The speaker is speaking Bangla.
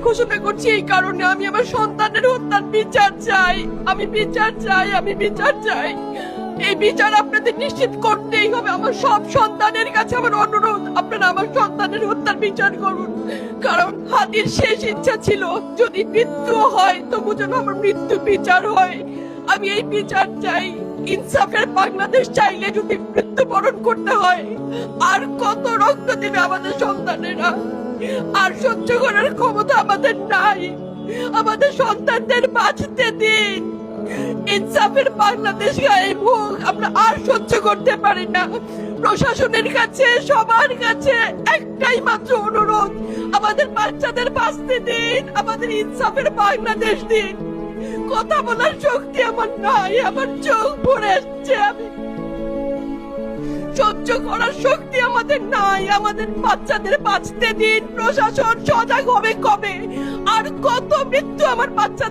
ঘোষণা করছি এই কারণে, আমি আমার সন্তানের হত্যার বিচার চাই। আমি বিচার চাই, আমি বিচার চাই। এই বিচার আপনাদের নিশ্চিত করতেই হবে। আমার সব সন্তানের কাছে আমার অনুরোধ, আপনারা আমার সন্তানের হত্যার বিচার করুন। কারণ হাদির শেষ ইচ্ছা ছিল যদি মৃত্যু হয় তবু যেন আমার মৃত্যু বিচার হয়। আমি এই বিচার চাই। ইনসাফের বাংলাদেশ চাইলে যদি মৃত্যুবরণ করতে হয়, আর কত রক্ত দেবে আমাদের সন্তানেরা? আর সহ্য করার ক্ষমতা আমাদের নাই। আমাদের সন্তানদের বাঁচতে দিন। ইনসাফের বাংলাদেশ গায়েব হোক। আমরা আর সহ্য করতে পারি না। প্রশাসনের কাছে, সবার কাছে একটাই মাত্র অনুরোধ, আমাদের বাচ্চাদের বাঁচতে দিন, আমাদের ইনসাফের বাংলাদেশ দিন। কথা বলার শক্তি আমার নাই, আমার চোখ ভরে আসছে। আমি সহ্য করার শক্তি আমাদের নাই। আমাদের বাচ্চাদের বাঁচতে দিন। প্রশাসন সজাগ হবে কবে? আর কত মৃত্যু আমার বাচ্চাদের।